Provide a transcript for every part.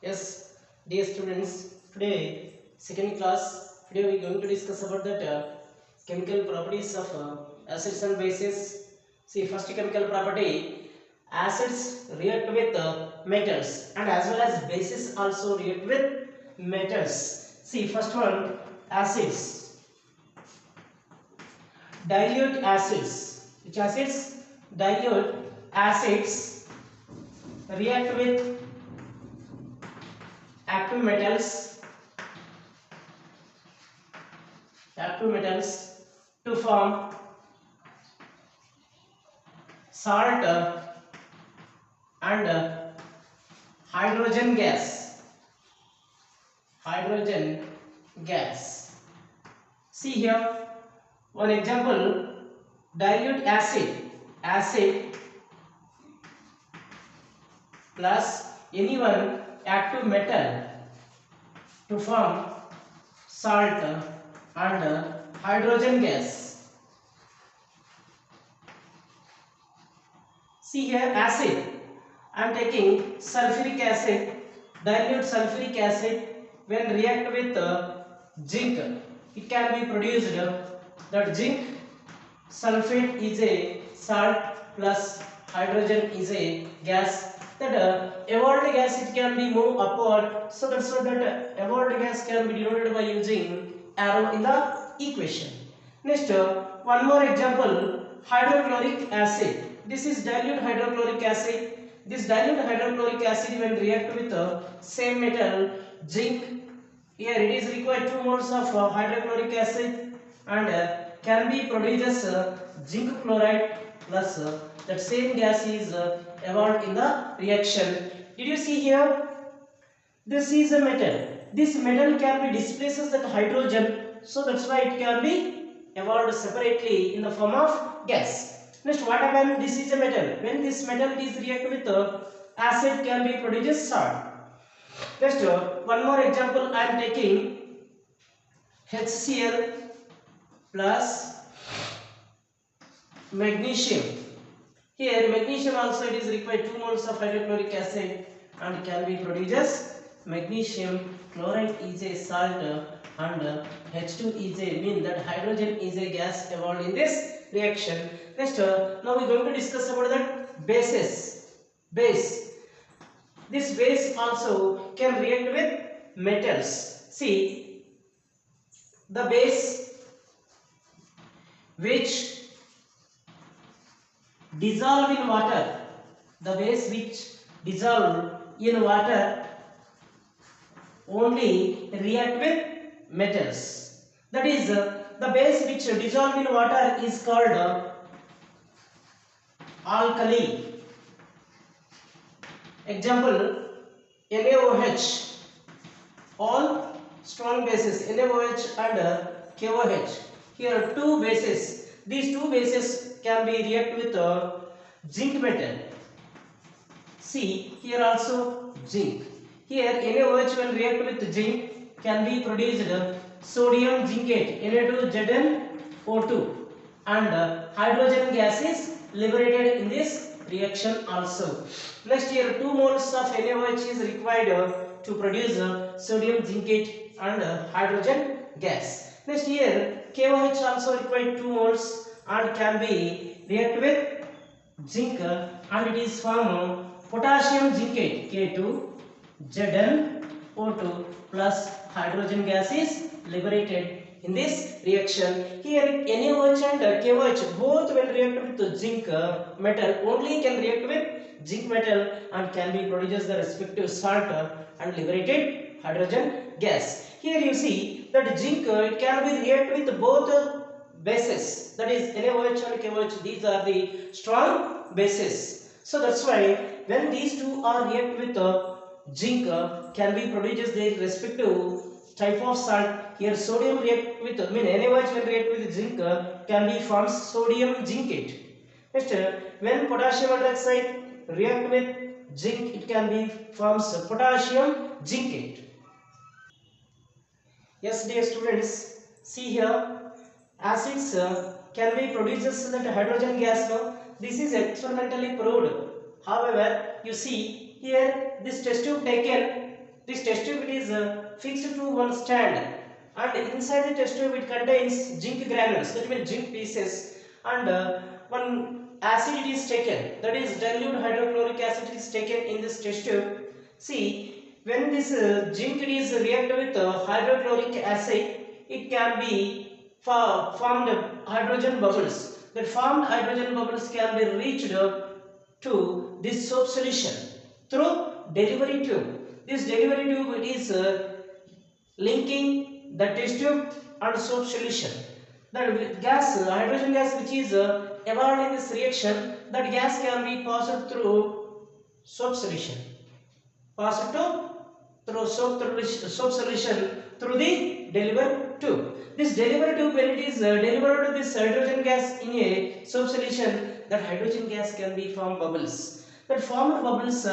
Yes, dear students, today second class. Today we are going to discuss about that chemical properties of acids and bases. See, first chemical property: acids react with metals, and as well as bases also react with metals. See, first one, acids. Dilute acids. Which acids? Dilute acids react with active metals to form salt and hydrogen gas. See here one example: dilute acid plus any one active metal to form salt and hydrogen gas. See here acid. I am taking sulfuric acid, dilute sulfuric acid. When react with zinc, it can be produced that zinc sulfate is a salt plus hydrogen is a gas. That evolved gas, it can be moved upward, so that's why that evolved gas can be denoted by using arrow in the equation. Next, one more example: hydrochloric acid. This is dilute hydrochloric acid. This dilute hydrochloric acid when react with same metal zinc, here it is required 2 moles of hydrochloric acid and can be produced as zinc chloride plus that same gas is evolved in the reaction. Did you see here? This is a metal. This metal can be displaces that hydrogen, so that's why it can be evolved separately in the form of gas. Next, what happens? This is a metal. When this metal is react with acid, can be produced salt. Next, one more example I am taking: HCl plus magnesium. Here magnesium also it is required 2 moles of hydrochloric acid and can be produced as magnesium chloride is a salt and H2 is a mean that hydrogen is a gas evolved in this reaction. Next, now we are going to discuss about that bases. Base. This base also can react with metals. See, the base which dissolve in water, only react with metals. That is, the base which dissolve in water is called alkali. Example: NaOH. All strong bases NaOH and KOH. Here two bases. These two bases can be react with zinc metal. See here also zinc. Here NaOH when react with zinc can be produced sodium zincate Na2Zn O2 and hydrogen gas is liberated in this reaction also. Next, here 2 moles of NaOH is required to produce sodium zincate and hydrogen gas. Next, here KOH also required 2 moles and can be react with zinc and it is form potassium zincate K2Zn O2 plus hydrogen gas is liberated in this reaction. Here NaOH and KOH both will react with zinc metal, only can react with zinc metal and can be produced the respective salt and liberated hydrogen gas. Here you see that zinc it can be react with both bases, that is NaOH and KOH. These are the strong bases. So that's why when these two are react with zinc can be produced their respective type of salt. Here sodium react with NaOH will react with zinc can be forms sodium zincate. Next, when potassium hydroxide react with zinc, it can be forms potassium zincate. Yes, dear students, see here acids can be produced as that hydrogen gas. No? This is experimentally proved. However, you see here this test tube taken This test tube is fixed to one stand, and inside the test tube it contains zinc granules, that means zinc pieces, and one acid is taken, that is dilute hydrochloric acid is taken in this test tube. See, when this zinc is reacted with hydrochloric acid, it can be formed hydrogen bubbles. The formed hydrogen bubbles can be reached to this soap solution through delivery tube. This delivery tube, it is linking the test tube and soap solution. That gas, hydrogen gas which is evolved in this reaction, that gas can be passed through soap solution. Passed through soap solution through the delivery tube. This delivery tube, when it is delivered this hydrogen gas in a soap solution, that hydrogen gas can be formed bubbles. That formed bubbles,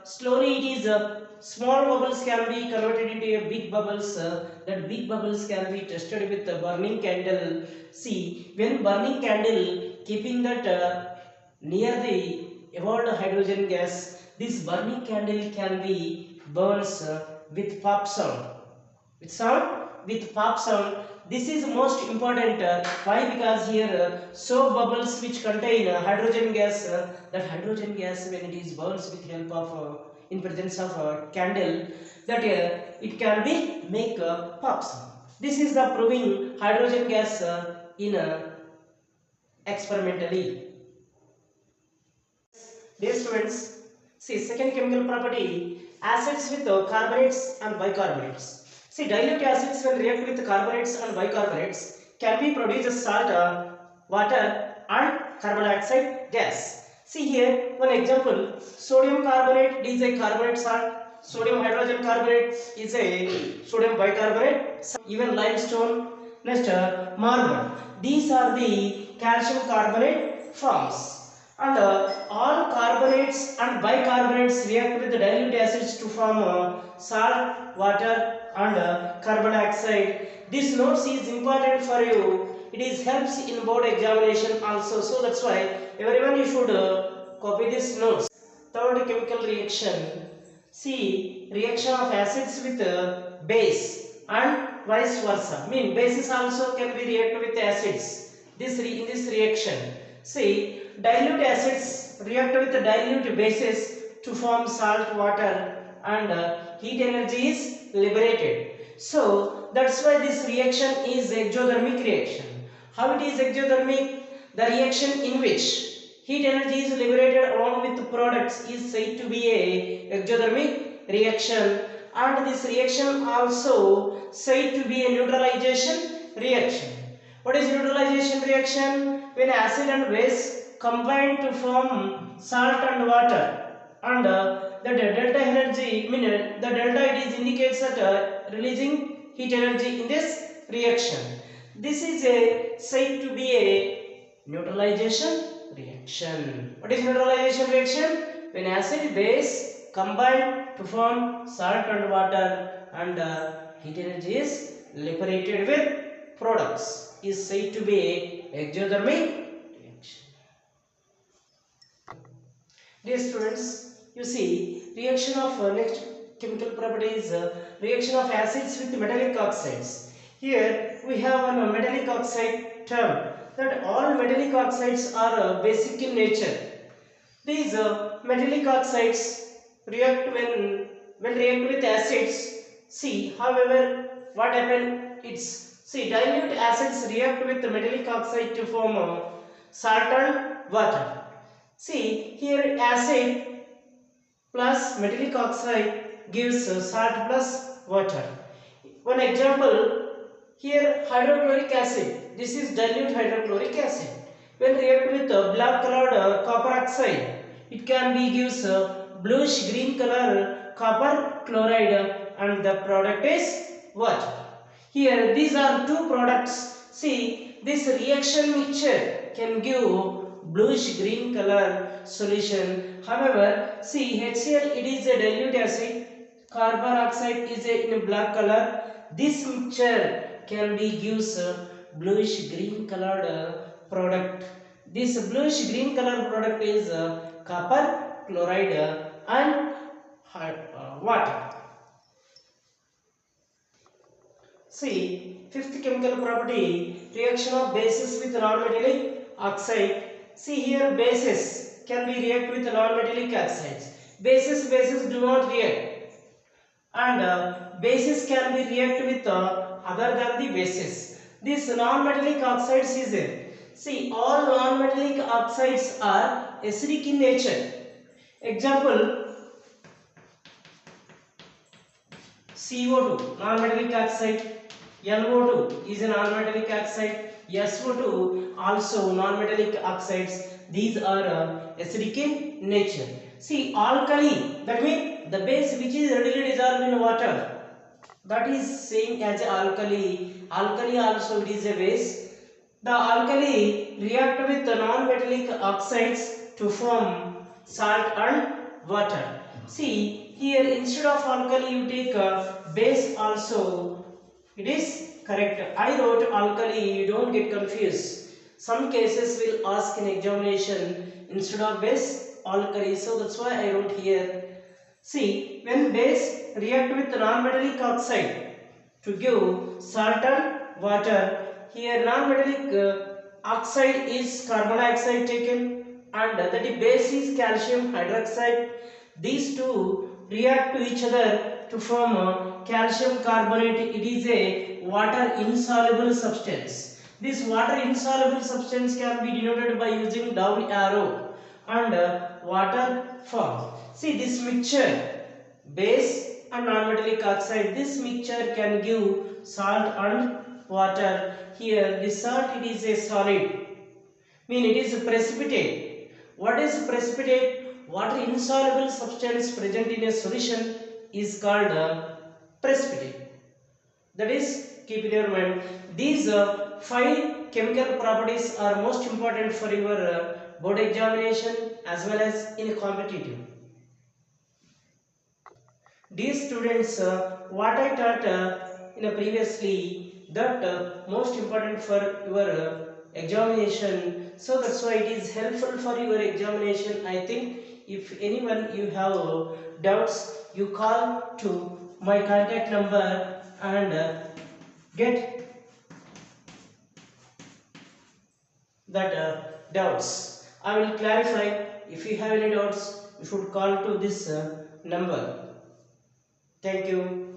slowly it is small bubbles can be converted into a big bubbles. That big bubbles can be tested with a burning candle. See, when burning candle, keeping that near the evolved hydrogen gas, this burning candle can be burns with pop sound. With pop sound. This is most important. Why? Because here soap bubbles which contain hydrogen gas. That hydrogen gas, when it is burns with help of in presence of a candle, that it can be make pop sound. This is the proving hydrogen gas in experimentally. Dear students, see second chemical property, acids with carbonates and bicarbonates. See, dilute acids when react with carbonates and bicarbonates can be produced salt, water and carbon dioxide gas. See here one example, sodium carbonate is a carbonate salt, sodium hydrogen carbonate is a sodium bicarbonate, even limestone, next marble. These are the calcium carbonate forms. And all carbonates and bicarbonates react with the dilute acids to form salt, water and carbon dioxide. This notes is important for you. It is helps in board examination also. So that's why everyone you should copy this notes. Third chemical reaction. See, reaction of acids with base and vice versa. Mean bases also can be react with acids. In this reaction. See, dilute acids react with the dilute bases to form salt, water and heat energy is liberated. So that's why this reaction is exothermic reaction. How it is exothermic? The reaction in which heat energy is liberated along with the products is said to be a exothermic reaction, and this reaction also said to be a neutralization reaction. What is neutralization reaction? When acid and base combine to form salt and water, and the delta energy, the delta it is indicates that releasing heat energy in this reaction. This is said to be a neutralization reaction. What is neutralization reaction? When acid base combine to form salt and water and heat energy is liberated with products is said to be a exothermic reaction. Dear students, you see reaction of next chemical property is reaction of acids with metallic oxides. Here we have a metallic oxide term, that all metallic oxides are basic in nature. These metallic oxides react when react with acids. See, however, what happen? It's dilute acids react with the metallic oxide to form salt and water. See, here acid plus metallic oxide gives salt plus water. One example, here hydrochloric acid, this is dilute hydrochloric acid. When react with black colored copper oxide, it can be gives bluish green color copper chloride and the product is water. Here these are two products. See, this reaction mixture can give bluish green color solution. However, see HCl, it is a dilute acid, carbon dioxide is in black color. This mixture can be gives bluish green colored product. This bluish green color product is copper chloride and water. See, fifth chemical property, reaction of bases with non-metallic oxide. See here, bases can be react with non-metallic oxides. Bases do not react, and bases can be react with other than the bases. This non-metallic oxides is there. See, all non-metallic oxides are acidic in nature. Example, CO2 non-metallic oxide, NO2 is a non-metallic oxide, SO2 also non-metallic oxides. These are acidic in nature. See, alkali, that means the base which is readily dissolved in water, that is same as alkali. Alkali also it is a base. The alkali react with the non-metallic oxides to form salt and water. See here, instead of alkali you take a base also. It is correct. I wrote alkali, you don't get confused. Some cases will ask in examination instead of base alkali, so that's why I wrote here. See, when base react with non-metallic oxide to give salt and water, here non-metallic oxide is carbon dioxide taken, and that base is calcium hydroxide. These two react to each other to form calcium carbonate. It is a water insoluble substance. This water insoluble substance can be denoted by using down arrow and water form. See, this mixture, base and non-metallic oxide, this mixture can give salt and water. Here this salt, it is a solid, mean it is a precipitate. What is precipitate? Water insoluble substance present in a solution is called precipitate. That is, keep in your mind, these 5 chemical properties are most important for your board examination as well as in a competitive. Dear students, what I taught in a previously, that most important for your examination, so that's why it is helpful for your examination. I think if anyone you have doubts, you call to my contact number and get that doubts. I will clarify. If you have any doubts, you should call to this number. Thank you.